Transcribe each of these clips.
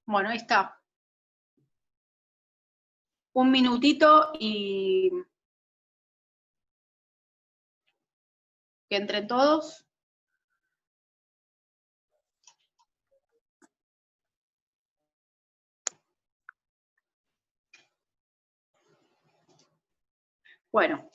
Bueno, ahí está. Un minutito y que entren todos. Bueno.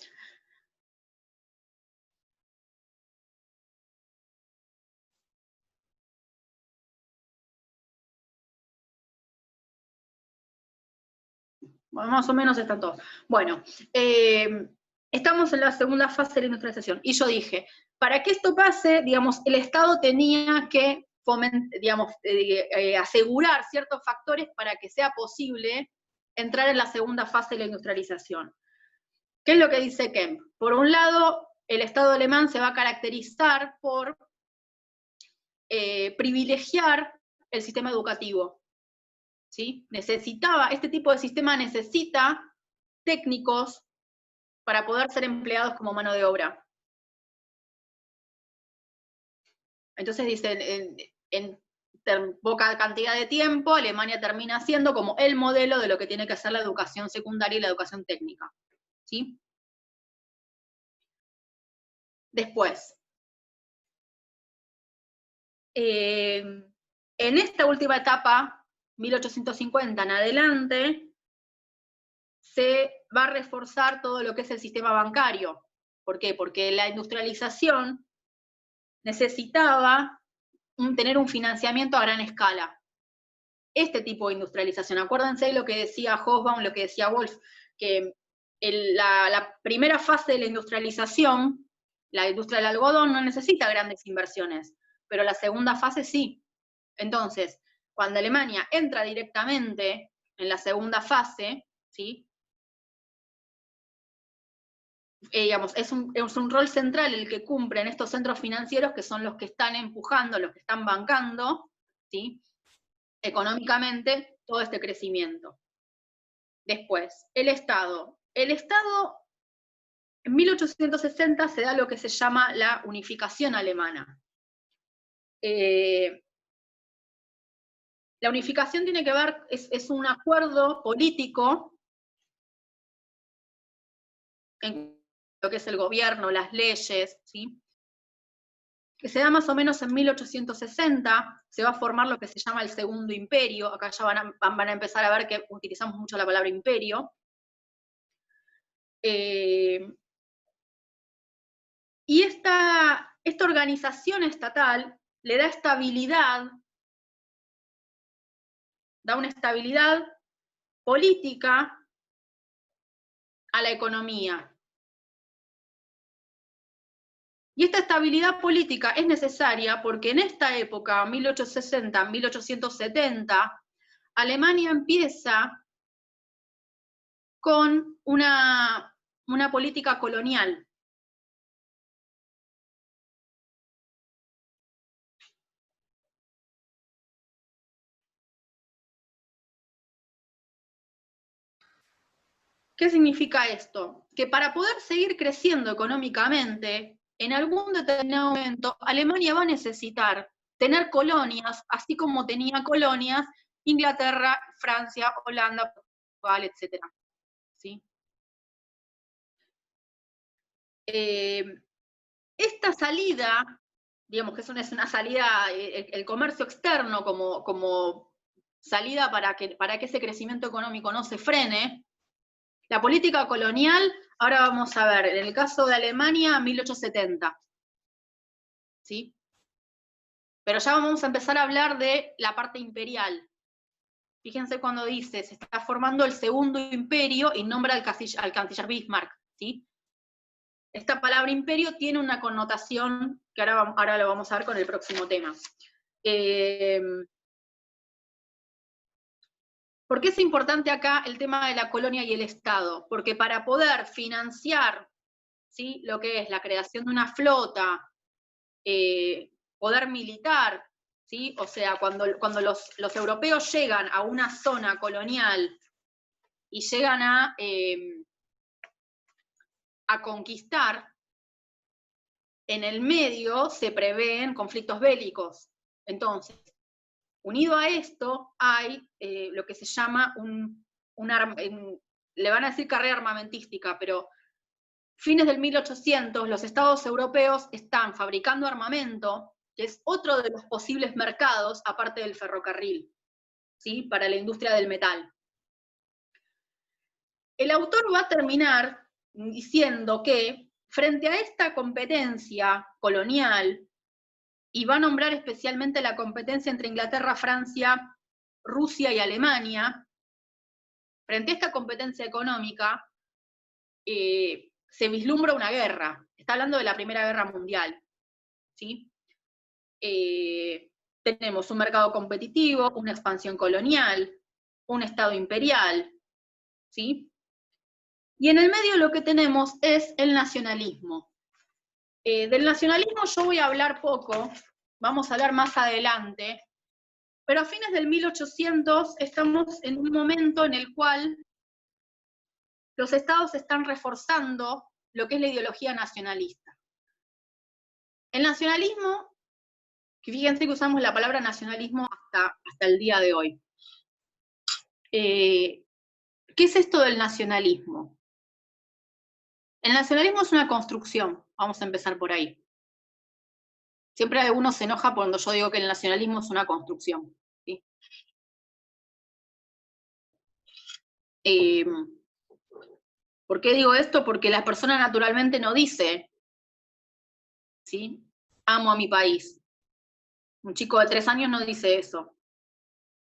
Más o menos están todos. Bueno, estamos en la segunda fase de la industrialización. Y yo dije, para que esto pase, digamos, el Estado tenía que asegurar ciertos factores para que sea posible entrar en la segunda fase de la industrialización. ¿Qué es lo que dice Kemp? Por un lado, el Estado alemán se va a caracterizar por privilegiar el sistema educativo. ¿Sí? Este tipo de sistema necesita técnicos para poder ser empleados como mano de obra. Entonces dicen, en poca cantidad de tiempo, Alemania termina siendo como el modelo de lo que tiene que ser la educación secundaria y la educación técnica. ¿Sí? Después, en esta última etapa, 1850 en adelante, se va a reforzar todo lo que es el sistema bancario. ¿Por qué? Porque la industrialización necesitaba tener un financiamiento a gran escala. Este tipo de industrialización, acuérdense de lo que decía Hobsbawm, lo que decía Wolf, que la primera fase de la industrialización, la industria del algodón, no necesita grandes inversiones, pero la segunda fase sí. Entonces, cuando Alemania entra directamente en la segunda fase, ¿sí? Digamos, es un rol central el que cumplen estos centros financieros, que son los que están empujando, los que están bancando, ¿sí? Económicamente todo este crecimiento. Después, el Estado. El Estado, en 1860 se da lo que se llama la unificación alemana. La unificación tiene que ver, es un acuerdo político en lo que es el gobierno, las leyes, ¿sí? Que se da más o menos en 1860, se va a formar lo que se llama el Segundo Imperio. Acá ya van a empezar a ver que utilizamos mucho la palabra imperio. Y esta organización estatal le da estabilidad, da una estabilidad política a la economía. Y esta estabilidad política es necesaria porque en esta época, 1860, 1870, Alemania empieza con una política colonial. ¿Qué significa esto? Que para poder seguir creciendo económicamente, en algún determinado momento, Alemania va a necesitar tener colonias, así como tenía colonias Inglaterra, Francia, Holanda, Portugal, etc. ¿Sí? Esta salida, digamos que es una salida, el comercio externo como salida para que ese crecimiento económico no se frene. La política colonial, ahora vamos a ver, en el caso de Alemania, 1870. ¿Sí? Pero ya vamos a empezar a hablar de la parte imperial. Fíjense cuando dice, se está formando el segundo imperio y nombra al canciller Bismarck. ¿Sí? Esta palabra imperio tiene una connotación que ahora lo vamos a ver con el próximo tema. ¿Por qué es importante acá el tema de la colonia y el Estado? Porque para poder financiar, ¿sí?, lo que es la creación de una flota, poder militar, ¿sí? O sea, cuando los europeos llegan a una zona colonial y llegan a conquistar, en el medio se prevén conflictos bélicos. Entonces, Unido a esto hay lo que se llama le van a decir carrera armamentística, pero fines del 1800 los estados europeos están fabricando armamento, que es otro de los posibles mercados, aparte del ferrocarril, ¿sí? Para la industria del metal. El autor va a terminar diciendo que frente a esta competencia colonial, y va a nombrar especialmente la competencia entre Inglaterra, Francia, Rusia y Alemania, frente a esta competencia económica, se vislumbra una guerra. Está hablando de la Primera Guerra Mundial, ¿sí? Tenemos un mercado competitivo, una expansión colonial, un Estado imperial, ¿sí? Y en el medio lo que tenemos es el nacionalismo. Del nacionalismo yo voy a hablar poco, vamos a hablar más adelante, pero a fines del 1800 estamos en un momento en el cual los estados están reforzando lo que es la ideología nacionalista. El nacionalismo, que fíjense que usamos la palabra nacionalismo hasta el día de hoy. ¿Qué es esto del nacionalismo? El nacionalismo es una construcción, vamos a empezar por ahí. Siempre uno se enoja cuando yo digo que el nacionalismo es una construcción, ¿sí? ¿Por qué digo esto? Porque la persona naturalmente no dice, ¿sí? Amo a mi país. Un chico de 3 años no dice eso.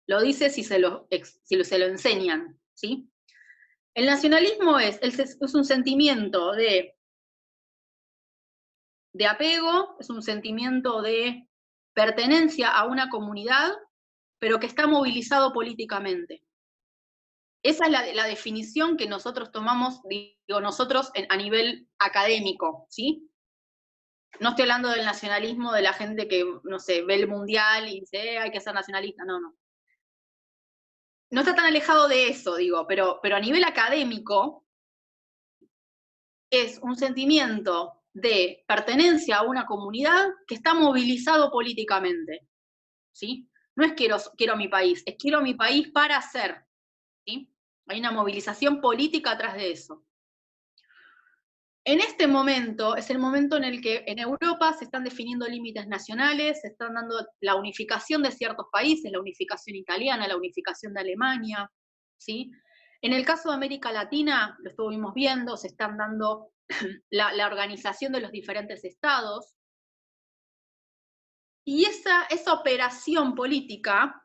Lo dice si se lo enseñan, ¿sí? El nacionalismo es un sentimiento de apego, es un sentimiento de pertenencia a una comunidad, pero que está movilizado políticamente. Esa es la definición que nosotros tomamos, digo nosotros, a nivel académico, ¿sí? No estoy hablando del nacionalismo de la gente que, no sé, ve el mundial y dice, hay que ser nacionalista, no, no. No está tan alejado de eso, digo, pero a nivel académico es un sentimiento de pertenencia a una comunidad que está movilizado políticamente, ¿sí? No es quiero mi país, es quiero mi país para ser, ¿sí? Hay una movilización política atrás de eso. En este momento es el momento en el que en Europa se están definiendo límites nacionales, se están dando la unificación de ciertos países, la unificación italiana, la unificación de Alemania, ¿sí? En el caso de América Latina, lo estuvimos viendo, se están dando la organización de los diferentes estados, y esa operación política,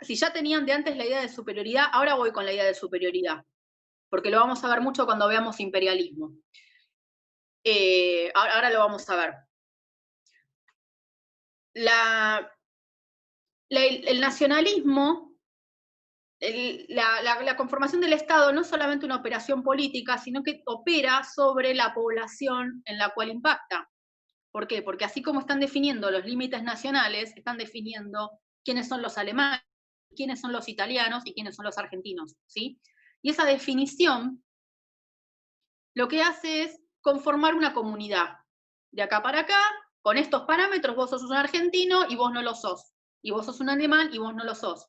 si ya tenían de antes la idea de superioridad, ahora voy con la idea de superioridad, porque lo vamos a ver mucho cuando veamos imperialismo. Ahora lo vamos a ver. El nacionalismo, la conformación del Estado no es solamente una operación política, sino que opera sobre la población en la cual impacta. ¿Por qué? Porque así como están definiendo los límites nacionales, están definiendo quiénes son los alemanes, quiénes son los italianos y quiénes son los argentinos, ¿sí? Y esa definición lo que hace es conformar una comunidad. De acá para acá, con estos parámetros, vos sos un argentino y vos no lo sos. Y vos sos un alemán y vos no lo sos.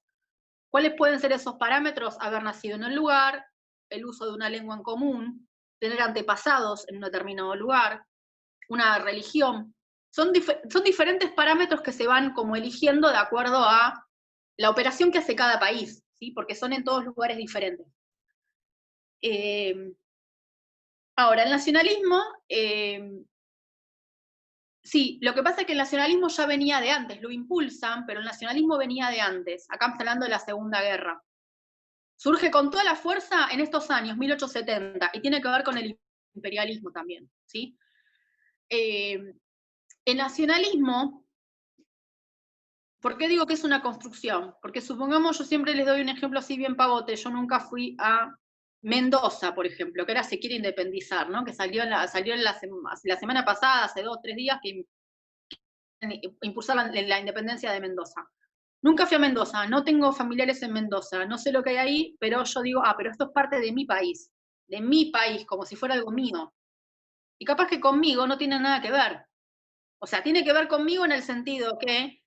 ¿Cuáles pueden ser esos parámetros? Haber nacido en el lugar, el uso de una lengua en común, tener antepasados en un determinado lugar, una religión. Son diferentes parámetros que se van como eligiendo de acuerdo a la operación que hace cada país, ¿sí? Porque son en todos lugares diferentes. Ahora, el nacionalismo, sí, lo que pasa es que el nacionalismo ya venía de antes, lo impulsan, pero el nacionalismo venía de antes. Acá estamos hablando de la Segunda Guerra. Surge con toda la fuerza en estos años, 1870, y tiene que ver con el imperialismo también, ¿sí? El nacionalismo, ¿por qué digo que es una construcción? Porque supongamos, yo siempre les doy un ejemplo así bien pavote, yo nunca fui a Mendoza, por ejemplo, que ahora se quiere independizar, ¿no? Que salió la semana pasada, hace 2 o 3 días, que impulsar la independencia de Mendoza. Nunca fui a Mendoza, no tengo familiares en Mendoza, no sé lo que hay ahí, pero yo digo, pero esto es parte de mi país, como si fuera algo mío. Y capaz que conmigo no tiene nada que ver. O sea, tiene que ver conmigo en el sentido que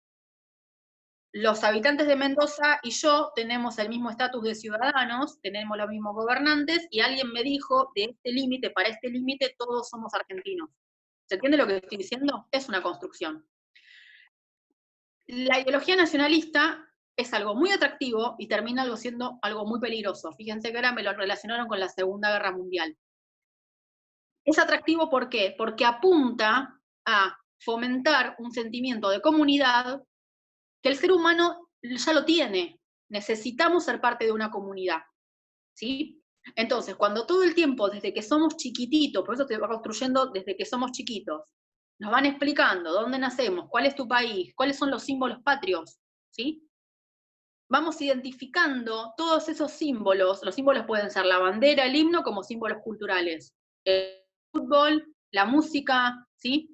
los habitantes de Mendoza y yo tenemos el mismo estatus de ciudadanos, tenemos los mismos gobernantes, y alguien me dijo, de este límite, para este límite, todos somos argentinos. ¿Se entiende lo que estoy diciendo? Es una construcción. La ideología nacionalista es algo muy atractivo y termina siendo algo muy peligroso. Fíjense que ahora me lo relacionaron con la Segunda Guerra Mundial. Es atractivo, ¿por qué? Porque apunta a fomentar un sentimiento de comunidad que el ser humano ya lo tiene. Necesitamos ser parte de una comunidad, ¿sí? Entonces, cuando todo el tiempo, desde que somos chiquititos, por eso se va construyendo desde que somos chiquitos, nos van explicando dónde nacemos, cuál es tu país, cuáles son los símbolos patrios, ¿sí? Vamos identificando todos esos símbolos. Los símbolos pueden ser la bandera, el himno, como símbolos culturales. El fútbol, la música, ¿sí?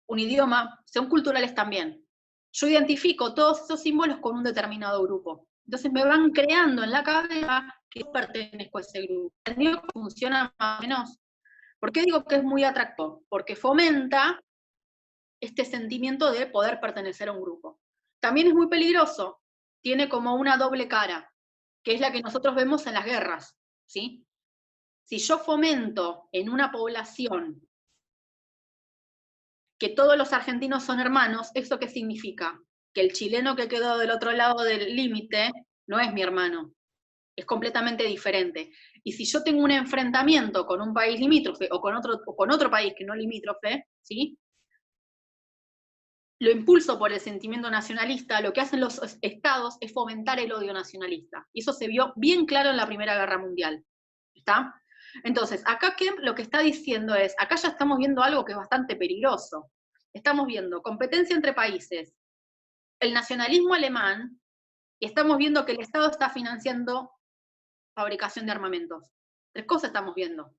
Un idioma, son culturales también. Yo identifico todos esos símbolos con un determinado grupo. Entonces me van creando en la cabeza que yo pertenezco a ese grupo. ¿Entendido que funciona más o menos? ¿Por qué digo que es muy atractivo? Porque fomenta este sentimiento de poder pertenecer a un grupo. También es muy peligroso, tiene como una doble cara, que es la que nosotros vemos en las guerras, ¿sí? Si yo fomento en una población que todos los argentinos son hermanos, ¿eso qué significa? Que el chileno que quedó del otro lado del límite no es mi hermano, es completamente diferente. Y si yo tengo un enfrentamiento con un país limítrofe o con otro país que no limítrofe, ¿sí? Lo impulso por el sentimiento nacionalista, lo que hacen los estados es fomentar el odio nacionalista. Y eso se vio bien claro en la Primera Guerra Mundial. ¿Está? Entonces, acá Kemp lo que está diciendo es, acá ya estamos viendo algo que es bastante peligroso. Estamos viendo competencia entre países, el nacionalismo alemán, y estamos viendo que el Estado está financiando fabricación de armamentos. Tres cosas estamos viendo.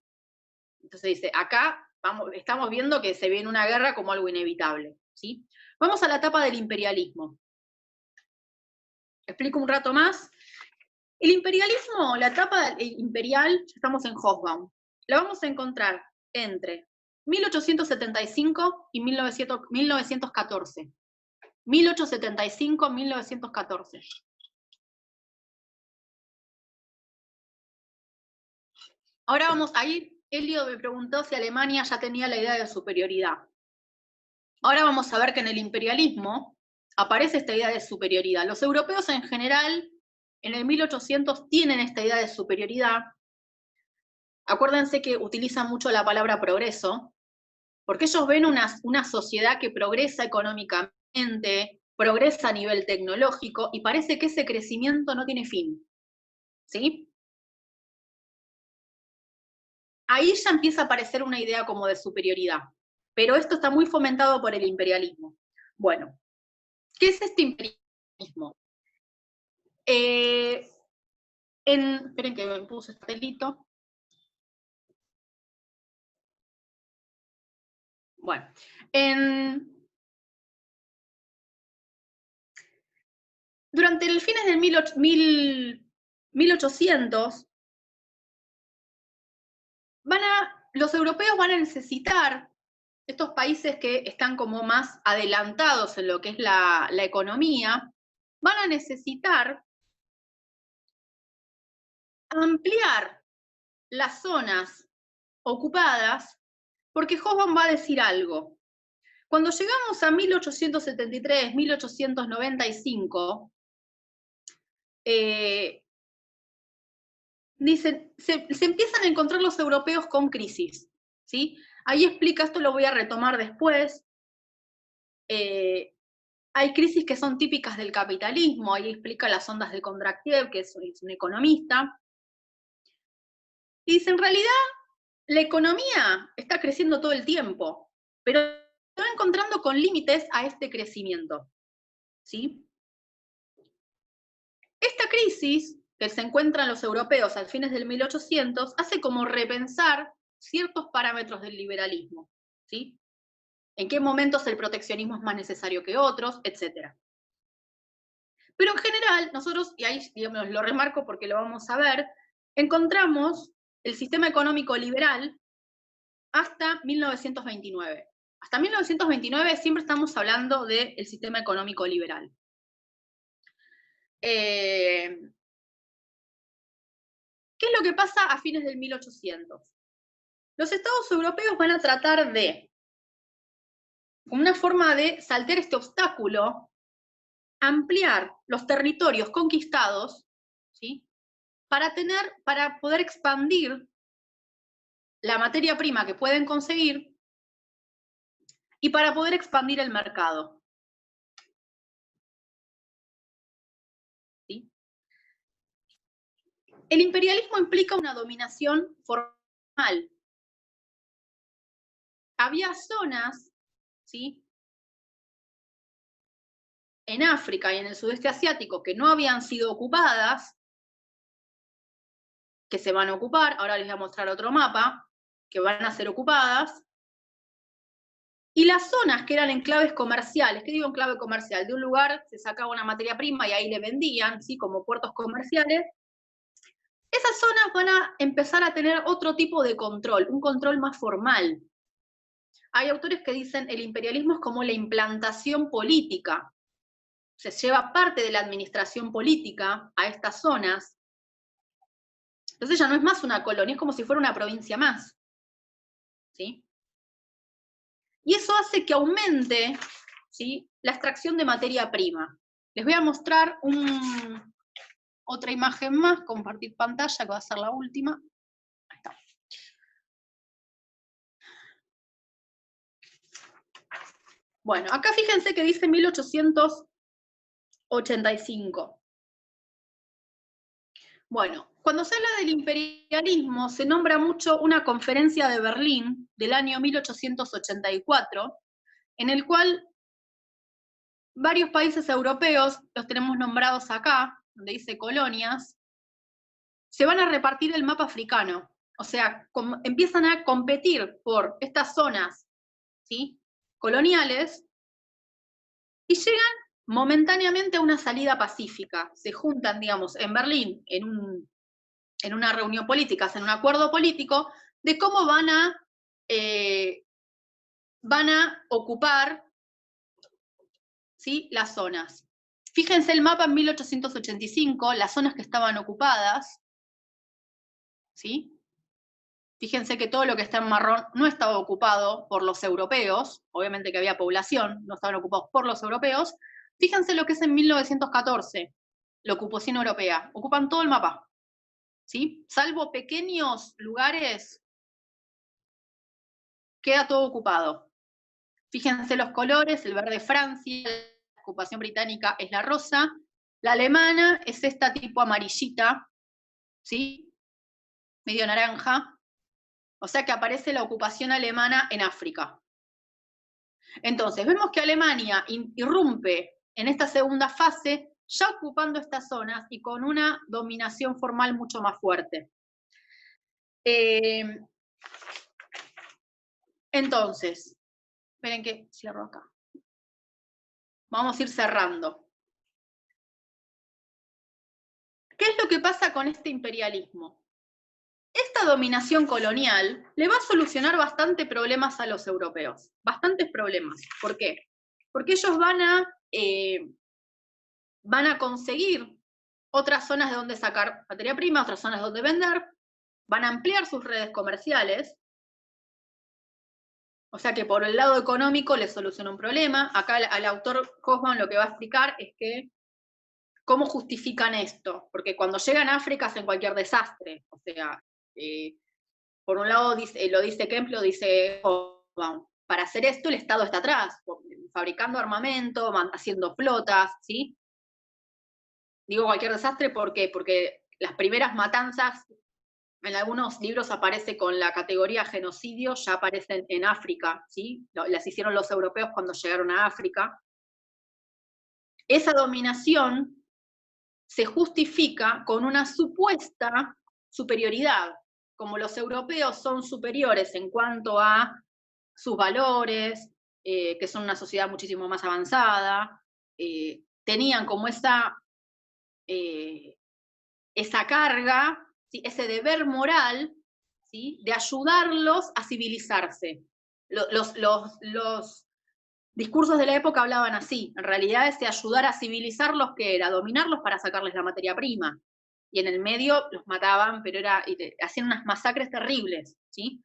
Entonces dice, acá estamos viendo que se viene una guerra como algo inevitable, ¿sí? Vamos a la etapa del imperialismo. Explico un rato más. El imperialismo, la etapa imperial, ya estamos en Hobsbawm, la vamos a encontrar entre 1875 y 1914. 1875-1914. Ahora vamos a ir, Elio me preguntó si Alemania ya tenía la idea de superioridad. Ahora vamos a ver que en el imperialismo aparece esta idea de superioridad. Los europeos en general, en el 1800, tienen esta idea de superioridad. Acuérdense que utilizan mucho la palabra progreso, porque ellos ven una sociedad que progresa económicamente, progresa a nivel tecnológico, y parece que ese crecimiento no tiene fin, ¿sí? Ahí ya empieza a aparecer una idea como de superioridad, pero esto está muy fomentado por el imperialismo. Bueno, ¿qué es este imperialismo? Esperen que me puse este delito. Bueno, durante el fines del 1800, los europeos van a necesitar, estos países que están como más adelantados en lo que es la economía, van a necesitar ampliar las zonas ocupadas, porque Hobsbawm va a decir algo. Cuando llegamos a 1873, 1895, dicen, se empiezan a encontrar los europeos con crisis, ¿sí? Ahí explica, esto lo voy a retomar después, hay crisis que son típicas del capitalismo, ahí explica las ondas de Kondratiev, que es un economista, y dice, en realidad, la economía está creciendo todo el tiempo, pero se va encontrando con límites a este crecimiento, ¿sí? Esta crisis que se encuentran los europeos a fines del 1800 hace como repensar ciertos parámetros del liberalismo, ¿sí? En qué momentos el proteccionismo es más necesario que otros, etc. Pero en general, nosotros, y ahí digamos, lo remarco porque lo vamos a ver, encontramos el sistema económico liberal hasta 1929. Hasta 1929 siempre estamos hablando del sistema económico liberal. ¿Qué es lo que pasa a fines del 1800? Los estados europeos van a tratar de, como una forma de saltar este obstáculo, ampliar los territorios conquistados, ¿sí? para poder expandir la materia prima que pueden conseguir y para poder expandir el mercado. ¿Sí? El imperialismo implica una dominación formal. Había zonas, ¿sí? en África y en el sudeste asiático que no habían sido ocupadas, que se van a ocupar, ahora les voy a mostrar otro mapa, que van a ser ocupadas, y las zonas que eran enclaves comerciales, ¿qué digo enclave comercial? De un lugar se sacaba una materia prima y ahí le vendían, ¿sí? como puertos comerciales. Esas zonas van a empezar a tener otro tipo de control, un control más formal. Hay autores que dicen el imperialismo es como la implantación política. Se lleva parte de la administración política a estas zonas. Entonces ya no es más una colonia, es como si fuera una provincia más. ¿Sí? Y eso hace que aumente, ¿sí? la extracción de materia prima. Les voy a mostrar otra imagen más, compartir pantalla, que va a ser la última. Ahí está. Bueno, acá fíjense que dice 1885. Bueno, cuando se habla del imperialismo, se nombra mucho una conferencia de Berlín del año 1884, en el cual varios países europeos, los tenemos nombrados acá, donde dice colonias, se van a repartir el mapa africano. O sea, empiezan a competir por estas zonas, ¿sí? coloniales, y llegan momentáneamente a una salida pacífica. Se juntan, digamos, en Berlín, en una reunión política, en un acuerdo político, de cómo van a ocupar, ¿sí? las zonas. Fíjense el mapa en 1885, las zonas que estaban ocupadas, ¿sí? Fíjense que todo lo que está en marrón no estaba ocupado por los europeos, obviamente que había población, no estaban ocupados por los europeos. Fíjense lo que es en 1914, la ocupación europea, ocupan todo el mapa, ¿sí? Salvo pequeños lugares, queda todo ocupado. Fíjense los colores, el verde Francia, la ocupación británica es la rosa, la alemana es esta tipo amarillita, ¿sí? medio naranja, o sea que aparece la ocupación alemana en África. Entonces, vemos que Alemania irrumpe en esta segunda fase, ya ocupando estas zonas y con una dominación formal mucho más fuerte. Entonces, esperen que cierro acá. Vamos a ir cerrando. ¿Qué es lo que pasa con este imperialismo? Esta dominación colonial le va a solucionar bastante problemas a los europeos, bastantes problemas. ¿Por qué? Porque ellos van a conseguir otras zonas de donde sacar materia prima, otras zonas de donde vender, van a ampliar sus redes comerciales, o sea que por el lado económico les soluciona un problema. Acá al autor Hoffman lo que va a explicar es que cómo justifican esto, porque cuando llegan a África hacen cualquier desastre, o sea, por un lado lo dice Kempf, lo dice Hoffman, para hacer esto el Estado está atrás, fabricando armamento, haciendo flotas, ¿sí? Digo cualquier desastre, ¿por qué? Porque las primeras matanzas, en algunos libros aparece con la categoría genocidio, ya aparecen en África, ¿sí? Las hicieron los europeos cuando llegaron a África. Esa dominación se justifica con una supuesta superioridad. Como los europeos son superiores en cuanto a sus valores, que son una sociedad muchísimo más avanzada, tenían como esa carga, ¿sí? ese deber moral, ¿sí? de ayudarlos a civilizarse. discursos de la época hablaban así. En realidad ese ayudar a civilizarlos, ¿qué era? Dominarlos para sacarles la materia prima. Y en el medio los mataban, pero hacían unas masacres terribles, ¿sí?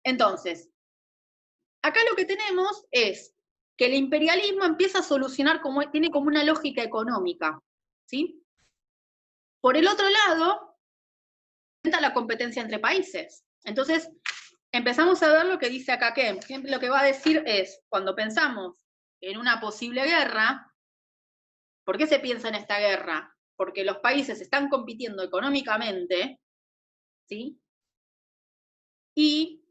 Entonces, acá lo que tenemos es que el imperialismo empieza a solucionar, tiene como una lógica económica, ¿sí? Por el otro lado, aumenta la competencia entre países. Entonces, empezamos a ver lo que dice acá Kemp. Kemp lo que va a decir es, cuando pensamos en una posible guerra, ¿por qué se piensa en esta guerra? Porque los países están compitiendo económicamente, ¿sí? Y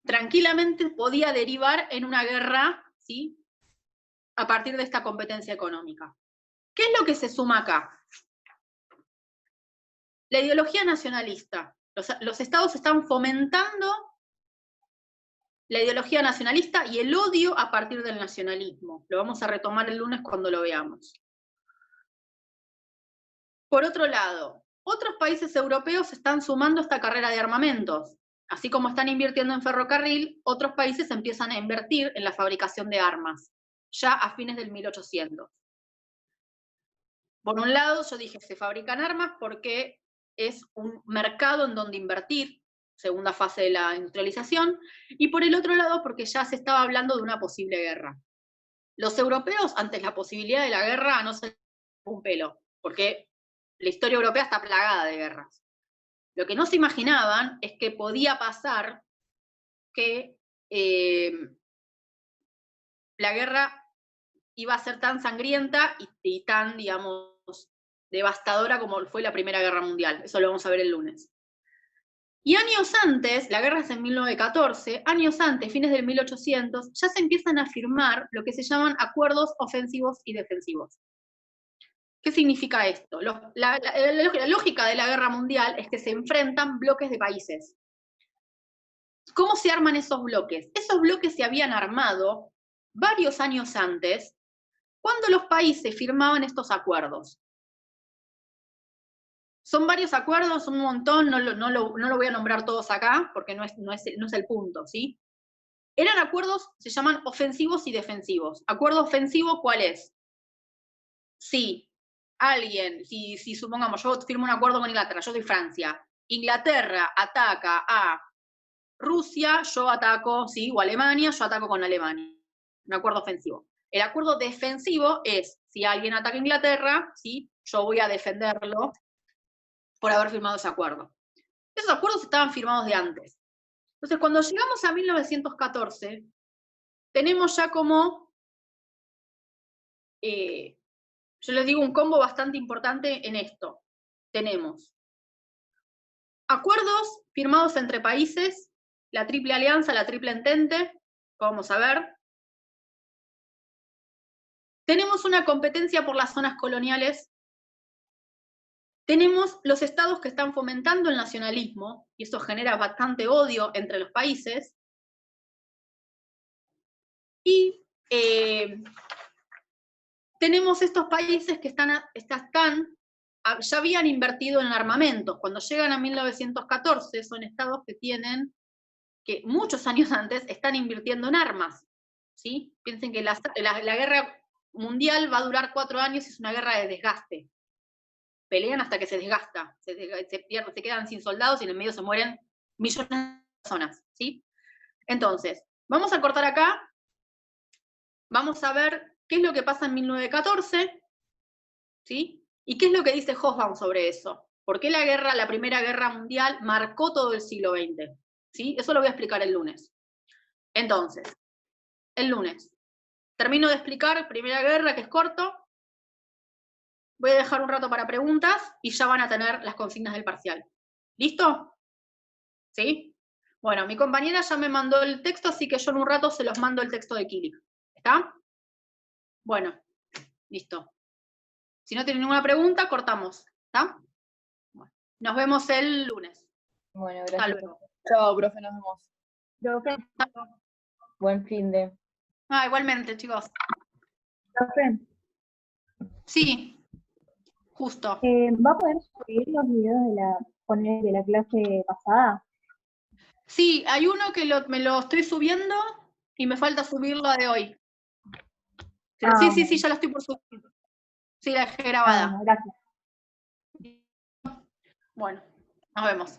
tranquilamente podía derivar en una guerra, ¿sí? A partir de esta competencia económica. ¿Qué es lo que se suma acá? La ideología nacionalista. Los estados están fomentando la ideología nacionalista y el odio a partir del nacionalismo. Lo vamos a retomar el lunes cuando lo veamos. Por otro lado, otros países europeos están sumando esta carrera de armamentos. Así como están invirtiendo en ferrocarril, otros países empiezan a invertir en la fabricación de armas, ya a fines del 1800. Por un lado, yo dije, se fabrican armas porque es un mercado en donde invertir, segunda fase de la industrialización, y por el otro lado, porque ya se estaba hablando de una posible guerra. Los europeos, ante la posibilidad de la guerra, no se un pelo, porque la historia europea está plagada de guerras. Lo que no se imaginaban es que podía pasar que la guerra iba a ser tan sangrienta y tan, digamos, devastadora como fue la Primera Guerra Mundial. Eso lo vamos a ver el lunes. Y años antes, la guerra es en 1914, años antes, fines del 1800, ya se empiezan a firmar lo que se llaman acuerdos ofensivos y defensivos. ¿Qué significa esto? La lógica de la guerra mundial es que se enfrentan bloques de países. ¿Cómo se arman esos bloques? Esos bloques se habían armado varios años antes, cuando los países firmaban estos acuerdos. Son varios acuerdos, un montón, no lo voy a nombrar todos acá, porque no es el punto, ¿sí? Eran acuerdos, se llaman ofensivos y defensivos. Acuerdo ofensivo, ¿cuál es? Si alguien, si supongamos, yo firmo un acuerdo con Inglaterra, yo soy Francia, Inglaterra ataca a Rusia, yo ataco, ¿sí? O Alemania, yo ataco con Alemania. Un acuerdo ofensivo. El acuerdo defensivo es, si alguien ataca a Inglaterra, ¿sí? Yo voy a defenderlo por haber firmado ese acuerdo. Esos acuerdos estaban firmados de antes. Entonces, cuando llegamos a 1914, tenemos ya como, yo les digo, un combo bastante importante en esto. Tenemos acuerdos firmados entre países, la Triple Alianza, la Triple Entente, vamos a ver. Tenemos una competencia por las zonas coloniales. Tenemos los estados que están fomentando el nacionalismo, y eso genera bastante odio entre los países. Y tenemos estos países que ya habían invertido en armamentos. Cuando llegan a 1914, son estados que muchos años antes están invirtiendo en armas. ¿Sí? Piensen que la guerra mundial va a durar 4 años y es una guerra de desgaste. Pelean hasta que se desgasta, se quedan sin soldados y en el medio se mueren millones de personas, ¿sí? Entonces, vamos a cortar acá, vamos a ver qué es lo que pasa en 1914, ¿sí? Y qué es lo que dice Hobsbawm sobre eso. ¿Por qué la Primera Guerra Mundial marcó todo el siglo XX? ¿Sí? Eso lo voy a explicar el lunes. Entonces, el lunes. Termino de explicar Primera Guerra, que es corto. Voy a dejar un rato para preguntas y ya van a tener las consignas del parcial. ¿Listo? ¿Sí? Bueno, mi compañera ya me mandó el texto, así que yo en un rato se los mando el texto de Kili. ¿Está? Bueno, listo. Si no tienen ninguna pregunta, cortamos. ¿Está? Bueno, nos vemos el lunes. Bueno, gracias. Hasta luego. Chao, profe, nos vemos. Profe, Buen fin de. Igualmente, chicos. profe, Sí, justo. ¿va a poder subir los videos de la clase pasada? Sí, hay uno que me lo estoy subiendo Y me falta subir la de hoy. Ah, Sí, bueno. ya la estoy por subir. Sí, la dejé Ah, grabada. bueno, gracias. Bueno, nos vemos.